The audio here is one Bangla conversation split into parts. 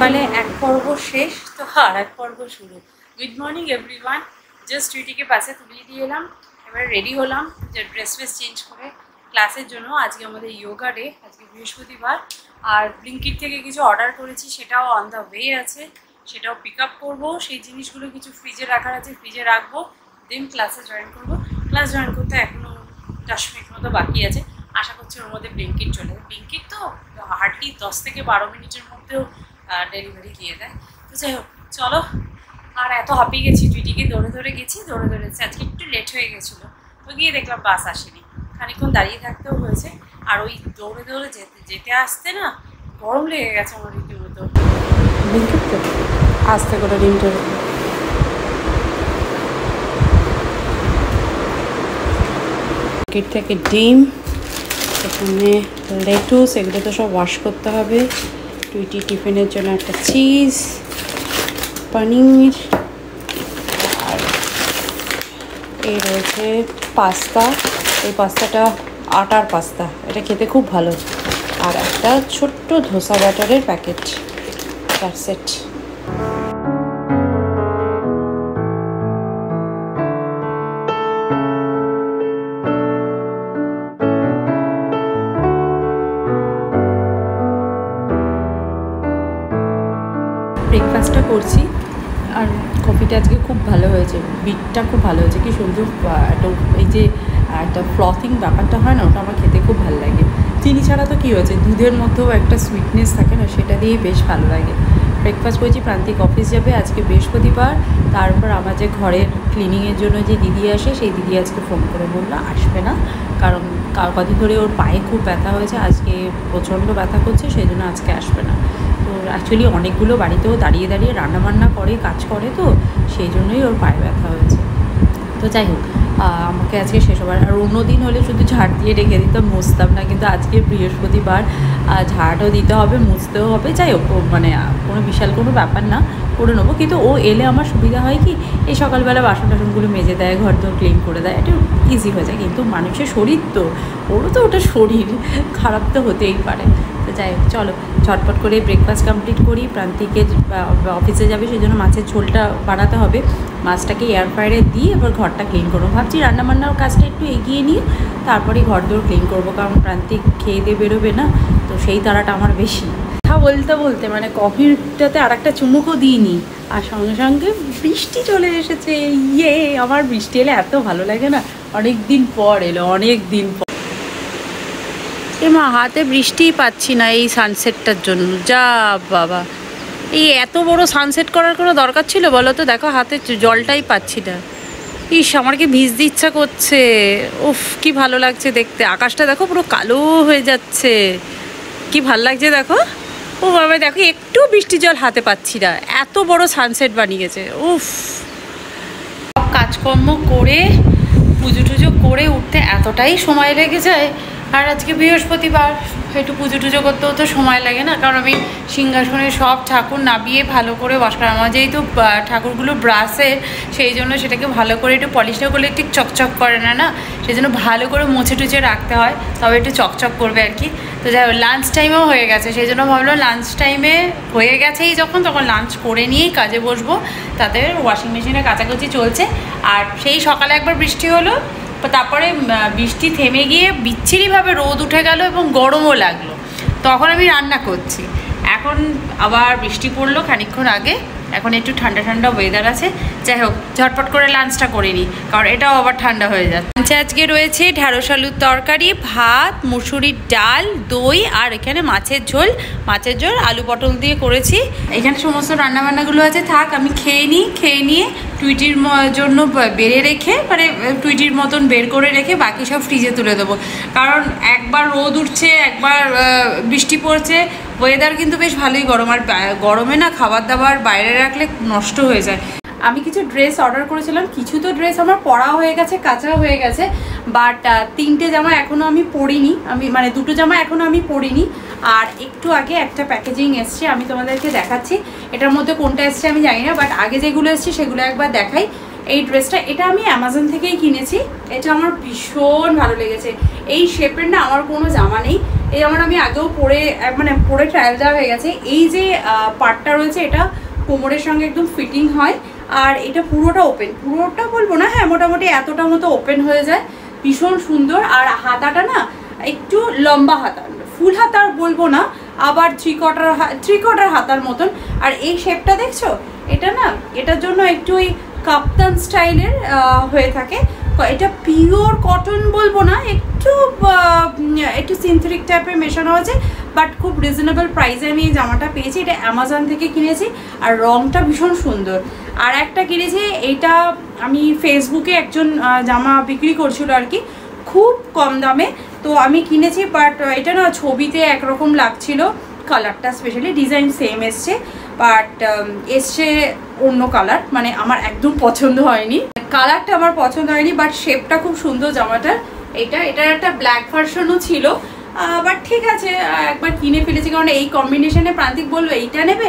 সকালে এক পর্ব শেষ তো আর এক পর্ব শুরু। Good morning everyone. জাস্ট টুইটিকে বাসে তুলিয়ে দিয়ে এলাম, এবার রেডি হলাম যে ড্রেস চেঞ্জ করে ক্লাসের জন্য। আজকে আমাদের যোগা ডে, আজকে বৃহস্পতিবার। আর ব্লিঙ্কিট থেকে কিছু অর্ডার করেছি, সেটাও অন দ্য ওয়ে আছে, সেটাও পিক আপ করবো। সেই জিনিসগুলো কিছু ফ্রিজে রাখার আছে, ফ্রিজে রাখবো, দেন ক্লাসে জয়েন করবো। ক্লাস জয়েন করতে এখনও 10 মিনিট মতো বাকি আছে। আশা করছি ওর মধ্যে ব্লিঙ্কিট চলে যাবে। ব্লিঙ্কিট তো হার্ডলি 10 থেকে 12 মিনিটের মধ্যেও ডেলিভারি দিয়ে দেয়। তো যাই হোক, চলো। আর এত হাঁপিয়ে গেছি, টুইটিকে দৌড়ে দৌড়ে গেছি, দৌড়ে দৌড়েছি। আজকে একটু লেট হয়ে গেছিলো, তো গিয়ে দেখলাম বাস আসেনি, খানিকক্ষণ দাঁড়িয়ে থাকতেও হয়েছে। আর ওই দৌড়ে দৌড়ে যেতে আসতে না গরম লেগে গেছে আমার রীতিমতো। ব্লিঙ্কিট তো আসতে করে ডিমটার ব্লিঙ্কিট থেকে ডিম, এখানে লেটুস, এগুলো তো সব ওয়াশ করতে হবে। টুইটি টিফিনের জন্য একটা চিজ, পনির, আর এই রয়েছে পাস্তা। এই পাস্তাটা আটার পাস্তা, এটা খেতে খুব ভালো। আর একটা ছোট্ট ধোসা ব্যাটারের প্যাকেট, তার সেট। ব্রেকফাস্টটা করছি, আর কফিটা আজকে খুব ভালো হয়েছে, বিটটা খুব ভালো হয়েছে। কি সুন্দর একটা এই যে একটা ফ্লথিং ব্যাপারটা হয় না, ওটা আমার খেতে খুব ভালো লাগে। চিনি ছাড়া তো কী হয়েছে, দুধের মধ্যেও একটা সুইটনেস থাকে না, সেটা দিয়েই বেশ ভালো লাগে। ব্রেকফাস্ট করেছি। প্রান্তিক অফিস যাবে, আজকে বৃহস্পতিবার। তারপর আমার যে ঘরের ক্লিনিংয়ের জন্য যে দিদি আসে, সেই দিদি আজকে ফোন করে বললো আসবে না, কারণ কদিন ধরে ওর পায়ে খুব ব্যথা হয়েছে, আজকে প্রচণ্ড ব্যথা করছে, সেই জন্য আজকে আসবে না। তো অ্যাকচুয়ালি অনেকগুলো বাড়িতেও দাঁড়িয়ে দাঁড়িয়ে রান্নাবান্না করে, কাজ করে, তো সেই জন্যই ওর পায়ে ব্যথা হয়েছে। তো যাই হোক, আমাকে আজকে শেষবার। আর অন্য দিন হলে শুধু ঝাড় দিয়ে রেখে দিতাম, মুছতাম না, কিন্তু আজকে বৃহস্পতিবার, ঝাড়ও দিতে হবে, মুছতেও হবে। যাই হোক, মানে কোনো বিশাল কোনো ব্যাপার না, করে নেবো। কিন্তু ও এলে আমার সুবিধা হয় কি, এই সকালবেলা বাসন টাসনগুলো মেজে দেয়, ঘর দোর ক্লিন করে দেয়, এটা ইজি হয়ে যায়। কিন্তু মানুষের শরীর তো, ওরও তো ওটা শরীর, খারাপ তো হতেই পারে। তো যাই হোক, চলো ঝটপট করে ব্রেকফাস্ট কমপ্লিট করি। প্রান্তিকে অফিসে যাবে, সেই জন্য মাছের ঝোলটা বানাতে হবে। মাছটাকে এয়ার ফ্রায়ারে দিয়ে এবার ঘরটা ক্লিন করবো। ভাবছি রান্নাবান্নার কাজটা একটু এগিয়ে নিয়ে তারপরেই ঘর দোর ক্লিন করবো, কারণ প্রান্তিক খেয়ে দিয়ে বেরোবে না, তো সেই তাড়াটা আমার বেশি। কথা বলতে বলতে মানে কফিটাতে আর একটা চুমুকও দিইনি, আর সঙ্গে সঙ্গে বৃষ্টি চলে এসেছে। ইয়ে, আমার বৃষ্টি এলে এত ভালো লাগে না, অনেক দিন পর এলো, অনেক দিন পর। মা, হাতে বৃষ্টিই পাচ্ছি না এই সানসেটটার জন্য। যা বাবা, এই এত বড় সানসেট করার কোনো দরকার ছিল বলো তো? দেখো হাতে জলটাই পাচ্ছি না। ইস, আমার কি ভিজতে ইচ্ছা করছে। উফ, কি ভালো লাগছে দেখতে। আকাশটা দেখো পুরো কালো হয়ে যাচ্ছে, কি ভালো লাগছে দেখো। ও বাবা, দেখো একটু বৃষ্টি জল হাতে পাচ্ছি না, এত বড় সানসেট বানিয়েছে। উফ, সব কাজকর্ম করে পুজো টুজো করে উঠতে এতটাই সময় লেগে যায়। আর আজকে বৃহস্পতিবার, একটু পুজো টুজো করতেও তো সময় লাগে না, কারণ আমি সিংহাসনে সব ঠাকুর নামিয়ে ভালো করে ওয়াশ করা। আমার যেহেতু ঠাকুরগুলো ব্রাশের, সেই জন্য সেটাকে ভালো করে একটু পলিশটা করলে একটু চকচক করে না, সেই জন্য ভালো করে মুছে টুচে রাখতে হয়, তবে একটু চকচক করবে আর কি। তো যাই হোক, লাঞ্চ টাইমেও হয়ে গেছে, সেই জন্য ভাবলাম লাঞ্চ টাইমে হয়ে গেছেই যখন, তখন লাঞ্চ করে নিয়েই কাজে বসবো। তাতে ওয়াশিং মেশিনে কাচাকুচি চলছে। আর সেই সকালে একবার বৃষ্টি হলো, তারপরে বৃষ্টি থেমে গিয়ে বিচ্ছিরিভাবে রোদ উঠে গেল এবং গরমও লাগলো, তখন আমি রান্না করছি। এখন আবার বৃষ্টি পড়লো খানিকক্ষণ আগে, এখন একটু ঠান্ডা ঠান্ডা ওয়েদার আছে। যাই হোক, ঝটপট করে লাঞ্চটা করে নিই, কারণ এটাও আবার ঠান্ডা হয়ে যাচ্ছে। লাঞ্চে আজকে রয়েছে ঢ্যাঁড়স আলুর তরকারি, ভাত, মুসুরির ডাল, দই, আর এখানে মাছের ঝোল। মাছের ঝোল আলু পটল দিয়ে করেছি। এখানে সমস্ত রান্নাবান্নাগুলো আছে, থাক আমি খেয়ে নিই। খেয়ে নিয়ে টুইটির জন্য বেড়ে রেখে, মানে টুইটির মতন বের করে রেখে বাকি সব ফ্রিজে তুলে দেবো, কারণ একবার রোদ উঠছে, একবার বৃষ্টি পড়ছে, ওয়েদার কিন্তু বেশ ভালোই গরম। আর গরমে না খাবার দাবার বাইরে রাখলে নষ্ট হয়ে যায়। আমি কিছু ড্রেস অর্ডার করেছিলাম, কিছু তো ড্রেস আমার পরা হয়ে গেছে, কাঁচা হয়ে গেছে, বাট 3টে জামা এখনও আমি পরিনি। মানে 2টো জামা এখনও আমি পরিনি। আর একটু আগে একটা প্যাকেজিং এসছে, আমি তোমাদেরকে দেখাচ্ছি। এটার মধ্যে কোনটা এসছে আমি জানি না, বাট আগে যেগুলো এসছে সেগুলো একবার দেখাই। এই ড্রেসটা, এটা আমি অ্যামাজন থেকেই কিনেছি। এটা আমার ভীষণ ভালো লেগেছে। এই শেপের না আমার কোনো জামা নেই, এই জামাটা আমি আগেও পরে ট্রায়াল দেওয়া হয়ে গেছে। এই যে পার্টটা রয়েছে এটা কোমরের সঙ্গে একদম ফিটিং হয়, আর এটা পুরোটা ওপেন, পুরোটা বলবো না, হ্যাঁ মোটামুটি এতটা মতো ওপেন হয়ে যায়, ভীষণ সুন্দর। আর হাতাটা না একটু লম্বা হাতা, ফুল হাতার বলবো না, আবার থ্রি কোয়ার্টার হাতার মতন। আর এই শেপটা দেখছো, এটা না এটার জন্য একটু ওই কাপ্তান স্টাইলের হয়ে থাকে। এটা পিওর কটন বলবো না, একটু সিনথেটিক টাইপের মেশানো আছে, বাট খুব রিজনেবল প্রাইসে আমি এই জামাটা পেয়েছি। এটা অ্যামাজন থেকে কিনেছি, আর রংটা ভীষণ সুন্দর। আর একটা কিনেছি, এইটা আমি ফেসবুকে একজন জামা বিক্রি করছিল আর কি, খুব কম দামে, তো আমি কিনেছি। বাট এটা না ছবিতে একরকম লাগছিল, কালারটা স্পেশালি ডিজাইন সেম এসছে, বাট এসছে অন্য কালার, মানে আমার একদম পছন্দ হয়নি, কালারটা আমার পছন্দ হয়নি, বাট শেপটা খুব সুন্দর জামাটার। এটার একটা ব্ল্যাক ভার্সনও ছিল, বাট ঠিক আছে একবার কিনে ফেলেছি, কারণ এই কম্বিনেশনে প্রান্তিক বললো এইটা নেবে।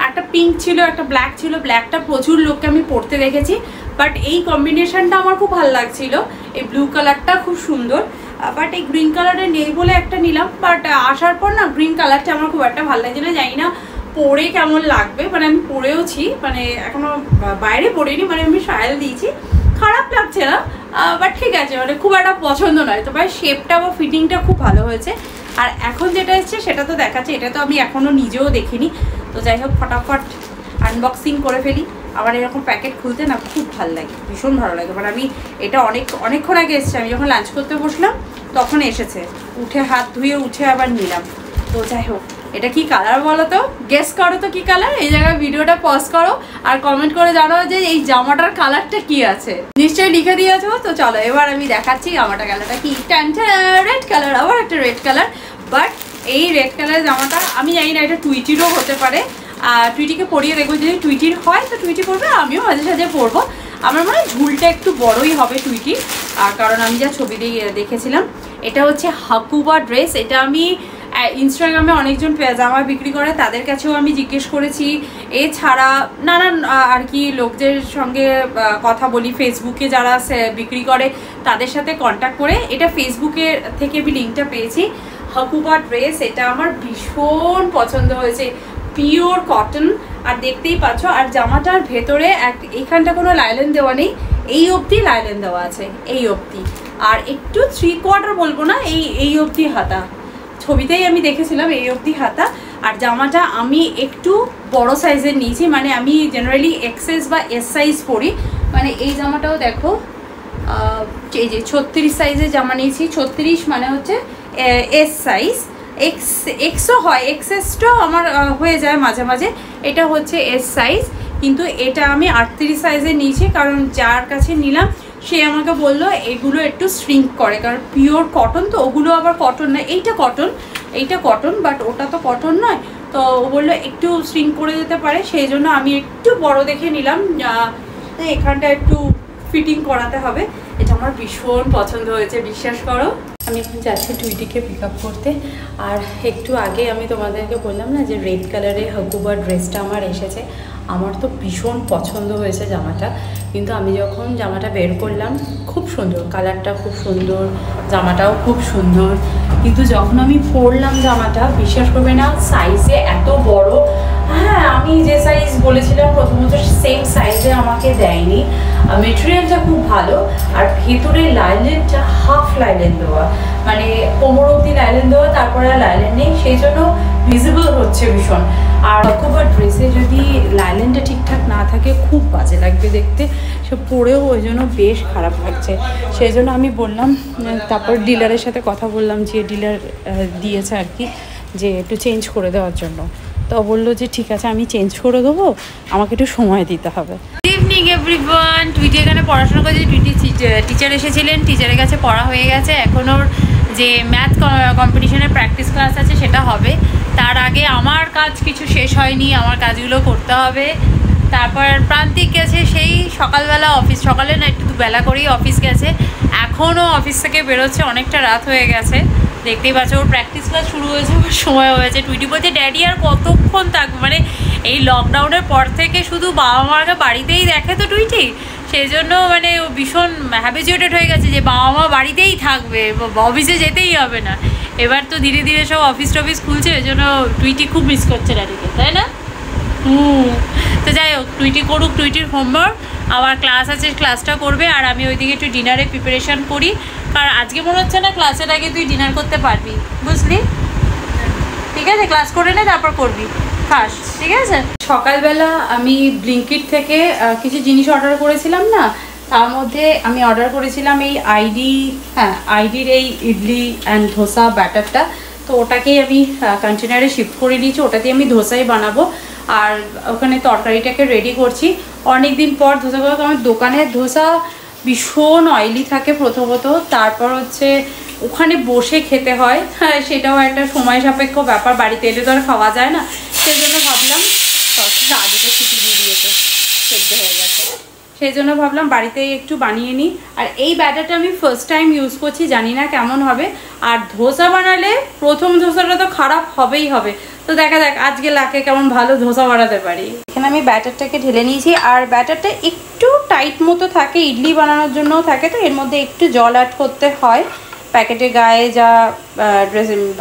একটা পিঙ্ক ছিল, একটা ব্ল্যাক ছিল, ব্ল্যাকটা প্রচুর লোককে আমি পরতে দেখেছি, বাট এই কম্বিনেশনটা আমার খুব ভালো লাগছিল। এই ব্লু কালারটা খুব সুন্দর, বাট এই গ্রিন কালারে নেই বলে একটা নিলাম, বাট আসার পর না গ্রিন কালারটা আমার খুব একটা ভালো লাগছে না, জানি না পরে কেমন লাগবে, মানে আমি পরেওছি, মানে এখনো বাইরে পরিনি, মানে আমি ট্রায়াল দিয়েছি, খারাপ লাগছে না, বাট ঠিক আছে, মানে খুব একটা পছন্দ নয়। তবে শেপটা বা ফিটিংটা খুব ভালো হয়েছে। আর এখন যেটা এসছে সেটা তো দেখাচ্ছে, এটা তো আমি এখনও নিজেও দেখিনি, তো যাই হোক ফটাফট আনবক্সিং করে ফেলি। আমার এরকম প্যাকেট খুলতে না খুব ভালো লাগে, ভীষণ ভালো লাগে। মানে আমি এটা অনেকক্ষণ আগে এসেছে, আমি যখন লাঞ্চ করতে বসলাম তখন এসেছে, উঠে হাত ধুয়ে উঠে আবার নিলাম। তো যাই হোক, এটা কি কালার বলো তো, গেস করো তো কি কালার। এই জায়গায় ভিডিওটা পজ করো আর কমেন্ট করে জানাও যে এই জামাটার কালারটা কি আছে, নিশ্চয়ই লিখে দিয়েছো। তো চলো এবার আমি দেখাচ্ছি জামাটার কালারটা কি। রেড কালার, আবার একটা রেড কালার, বাট এই রেড কালার জামাটা আমি জানি না এটা টুইটিরও হতে পারে, টুইটিকে পরিয়ে দেখবো, যদি টুইটির হয় তো টুইটি পরবে, আমিও মাঝে সাঝে পরবো। আমার মনে হয় ঝুলটা একটু বড়ই হবে টুইটি, কারণ আমি যা ছবি দেখেছিলাম। এটা হচ্ছে হাকুবা ড্রেস, এটা আমি ইনস্টাগ্রামে অনেকজন জামা বিক্রি করে তাদের কাছেও আমি জিজ্ঞেস করেছি, এছাড়া নানান আর কি লোকদের সঙ্গে কথা বলি, ফেসবুকে যারা বিক্রি করে তাদের সাথে কন্ট্যাক্ট করে এটা ফেসবুকে থেকে আমি লিঙ্কটা পেয়েছি। হাকুবা ড্রেস, এটা আমার ভীষণ পছন্দ হয়েছে, পিওর কটন, আর দেখতেই পাচ্ছ। আর জামাটার ভেতরে এইখানটা কোনো লাইলেন দেওয়া নেই, এই অবধি লাইলেন দেওয়া আছে, এই অবধি, আর একটু 3 কোয়ার্টার বলবো না, এই অবধি হাতা, ছবিতেই আমি দেখেছিলাম এই অবধি হাতা। আর জামাটা আমি একটু বড় সাইজের নিয়েছি, মানে আমি জেনারেলি এক্সএস বা এস সাইজ পরি, মানে এই জামাটাও দেখো এই যে 36 সাইজের জামা নিয়েছি, 36 মানে হচ্ছে এস সাইজ, এক্সও হয়, এক্সএসটাও আমার হয়ে যায় মাঝে মাঝে, এটা হচ্ছে এস সাইজ, কিন্তু এটা আমি 38 সাইজের নিয়েছি, কারণ যার কাছে নিলাম সে আমাকে বললো এগুলো একটু শ্রিঙ্ক করে, কারণ পিওর কটন তো, ওগুলো আবার কটন না, এইটা কটন বাট ওটা তো কটন নয়, তো ও বললো একটু শ্রিঙ্ক করে দিতে পারে, সেই জন্য আমি একটু বড় দেখে নিলাম, এখানটা একটু ফিটিং করাতে হবে। এটা আমার ভীষণ পছন্দ হয়েছে, বিশ্বাস করো। আমি এখন যাচ্ছি টুইটিকে পিক আপ করতে। আর একটু আগে আমি তোমাদেরকে বললাম না যে রেড কালারের হাকুবা ড্রেসটা আমার এসেছে, আমার তো ভীষণ পছন্দ হয়েছে জামাটা, কিন্তু আমি যখন জামাটা বের করলাম খুব সুন্দর, কালারটা খুব সুন্দর, জামাটাও খুব সুন্দর, কিন্তু যখন আমি পরলাম জামাটা বিশ্বাস করবে না সাইজে এত বড়, হ্যাঁ আমি যে সাইজ বলেছিলাম প্রথমত সেম সাইজে আমাকে দেয়নি, মেটেরিয়ালটা খুব ভালো, আর ভেতরে লাইলেনটা হাফ লাইলেন দেওয়া, মানে কোমর অবধি লাইলেন দেওয়া, তারপরে আর লাইলেন নেই, সেই জন্য ভিজিবল হচ্ছে ভীষণ। আর হাকুবা ড্রেসে যদি লাইলেনটা ঠিকঠাক না থাকে খুব বাজে লাগবে দেখতে, সে পরেও ওই জন্য বেশ খারাপ লাগছে, সেই জন্য আমি বললাম, তারপর ডিলারের সাথে কথা বললাম, যে ডিলার দিয়েছে আর কি যে একটু চেঞ্জ করে দেওয়ার জন্য, তো বললো যে ঠিক আছে আমি চেঞ্জ করে দেবো, আমাকে একটু সময় দিতে হবে। গুড ইভিনিং এভরিওয়ান, টুইটি এখানে পড়াশোনা করছে, টুইটি টিচার এসেছিলেন, টিচারের কাছে পড়া হয়ে গেছে, এখন ওর যে ম্যাথ কম্পিটিশনের প্র্যাকটিস ক্লাস আছে সেটা হবে, তার আগে আমার কাজ কিছু শেষ হয়নি, আমার কাজগুলো করতে হবে। তারপর প্রান্তিক গেছে সেই সকালবেলা অফিস, সকালে না একটু বেলা করেই অফিস গেছে, এখনও অফিস থেকে বেরোচ্ছে, অনেকটা রাত হয়ে গেছে, দেখতেই পাচ্ছ ওর প্র্যাকটিস ক্লাস শুরু হয়েছে, সময় হয়েছে। টুইটি বলছে ড্যাডি আর কতক্ষণ থাকবে, মানে এই লকডাউনের পর থেকে শুধু বাবা মাকে বাড়িতেই দেখে তো টুইটি, সেই জন্য মানে ও ভীষণ হ্যাবিচুয়েটেড হয়ে গেছে যে বাবা মা বাড়িতেই থাকবে, অফিসে যেতেই হবে না। এবার তো ধীরে ধীরে সব অফিস টফিস খুলছে, ওই জন্য টুইটি খুব মিস করছে ড্যাডিকে, তাই না? তো যাই হোক, টুইটি করুক, টুইটির হোমওয়ার্ক, আবার ক্লাস আছে, ক্লাসটা করবে, আর আমি ওইদিকে একটু ডিনারে প্রিপারেশান করি। কারণ আজকে মনে হচ্ছে না ক্লাসের আগে তুই ডিনার করতে পারবি, বুঝলি? ঠিক আছে, ক্লাস করে নে, তারপর করবি, খাস, ঠিক আছে? সকালবেলা আমি ব্লিঙ্কিট থেকে কিছু জিনিস অর্ডার করেছিলাম না, তার মধ্যে আমি অর্ডার করেছিলাম এই আইডির এই ইডলি অ্যান্ড ধোসা ব্যাটারটা। তো ওটাকেই আমি কন্টেনারে শিফট করে নিয়েছি, ওটাতেই আমি ধোসাই বানাবো। আর ওখানে তরকারিটাকে রেডি করছি। অনেক দিন পর ধোসা করবো, আমার দোকানের ধোসা ভীষণ অয়েলি থাকে প্রথমত, তারপর হচ্ছে ওখানে বসে খেতে হয়, সেটাও একটা সময় সাপেক্ষ ব্যাপার, বাড়িতে এলে তো আর খাওয়া যায় না। সেই জন্য ভাবলাম আগে তো ছুটি দিয়ে দিয়েছে, সেদ্ধ হয়ে গেছে, সেই জন্য ভাবলাম বাড়িতেই একটু বানিয়ে নিই। আর এই ব্যাটারটা আমি ফার্স্ট টাইম ইউজ করছি, জানি না কেমন হবে। আর ধোসা বানালে প্রথম ধোসাটা তো খারাপ হবেই হবে, তো দেখা যাক আজকে লাকে কেমন ভালো ধোসা বানাতে পারি। এখানে আমি ব্যাটারটাকে ঢেলে নিয়েছি, আর ব্যাটারটা একটু টাইট মতো থাকে, ইডলি বানানোর জন্যও থাকে, তো এর মধ্যে একটু জল অ্যাড করতে হয়। প্যাকেটের গায়ে যা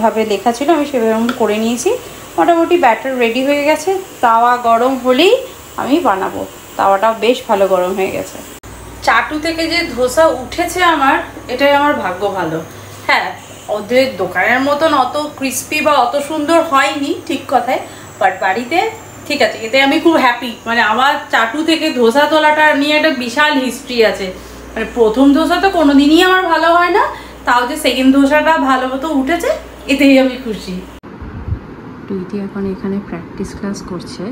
ভাবে লেখা ছিল আমি সেভাবে করে নিয়েছি। মোটামুটি ব্যাটার রেডি হয়ে গেছে, তাওয়া গরম হলেই আমি বানাবো। তাওয়াটাও বেশ ভালো গরম হয়ে গেছে। চাটু থেকে যে ধোসা উঠেছে আমার, এটাই আমার ভাগ্য ভালো। হ্যাঁ, ওদের দোকানের মতন অত ক্রিস্পি বা অত সুন্দর হয়নি, ঠিক কথায়, বাট বাড়িতে ঠিক আছে, এতে আমি খুব হ্যাপি। মানে আমার চাটু থেকে ধোসা তোলাটা নিয়ে একটা বিশাল হিস্ট্রি আছে। মানে প্রথম ধোসা তো কোনোদিনই আমার ভালো হয় না, তাও যে সেকেন্ড ধোসাটা ভালো মতো উঠেছে, এতেই আমি খুশি। টুইটি এখন এখানে প্র্যাকটিস ক্লাস করছে,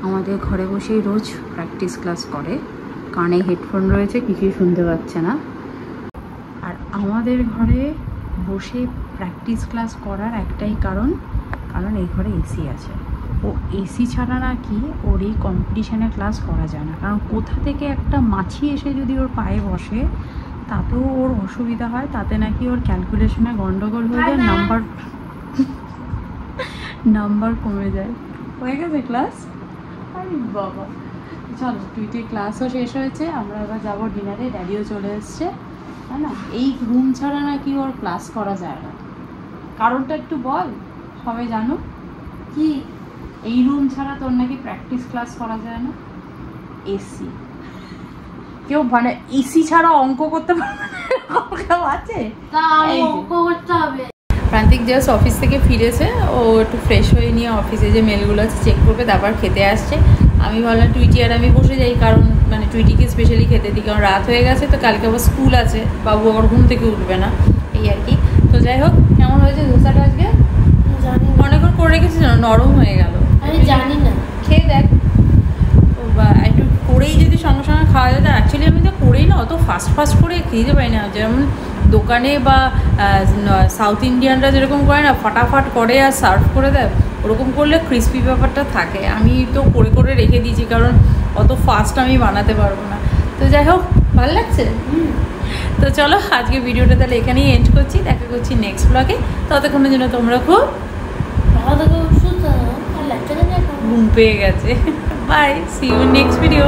আমাদের ঘরে বসেই রোজ প্র্যাকটিস ক্লাস করে, কানে হেডফোন রয়েছে, কিছুই শুনতে পাচ্ছে না। আর আমাদের ঘরে বসে প্র্যাকটিস ক্লাস করার একটাই কারণ এই ঘরে এসি আছে। ও এসি ছাড়া নাকি ওর এই কম্পিটিশানে ক্লাস করা যায় না, কারণ কোথা থেকে একটা মাছি এসে যদি ওর পায়ে বসে তাতেও ওর অসুবিধা হয়, তাতে নাকি ওর ক্যালকুলেশনে গন্ডগোল হয়ে যায়, নাম্বার কমে যায়। হয়ে গেছে ক্লাস? আরে বাবা, চলো টুইটির ক্লাসও শেষ হয়েছে, আমরা এবার যাবো ডিনারে, ড্যাডিও চলে এসছে, তাই না? এই রুম ছাড়া নাকি ওর ক্লাস করা যায় না, কারণটা একটু বল, সবাই জানো কি? এই রুম ছাড়া তোর নাকি প্র্যাকটিস ক্লাস করা যায় না, এসি। কেউ মানে এসি ছাড়া অঙ্ক করতে পারবে না, কেউ আছে? প্রান্তিক জাস্ট অফিস থেকে ফিরেছে, ও একটু ফ্রেশ হয়ে নিয়ে অফিসে যে মেলগুলো আছে চেক করবে, তারপর খেতে আসছে। আমি ভাবলাম টুইটি আর আমি বসে যাই, কারণ মানে টুইটিকে স্পেশালি খেতে দিই, কারণ রাত হয়ে গেছে তো, কালকে আবার স্কুল আছে, বাবু আবার ঘুম থেকে উঠবে না, এই আর কি। তো যাই হোক, কেমন হয়েছে ধোসাটা আজকে? অনেকক্ষণ করে রেখেছি, নরম হয়ে গেল, আমি জানি না, খেয়ে দেখ। বা একটু করেই যদি সঙ্গে সঙ্গে খাওয়া যায়, অ্যাকচুয়ালি আমি তো করেই না, অত ফাস্ট করে খেতে পারি না, যেমন দোকানে বা সাউথ ইন্ডিয়ানরা যেরকম করে না, ফাটাফাট করে আর সার্ভ করে দেয়, ওরকম করলে ক্রিস্পি ব্যাপারটা থাকে। আমি তো করে রেখে দিয়েছি, কারণ অত ফাস্ট আমি বানাতে পারবো না। তো যাই হোক, ভালো লাগছে। তো চলো আজকে ভিডিওটা তাহলে এখানেই এন্ড করছি, দেখা করছি নেক্সট ব্লগে। ততক্ষণের জন্য তোমরা খুব ঘুম পেয়ে গেছে। Bye, see you next video.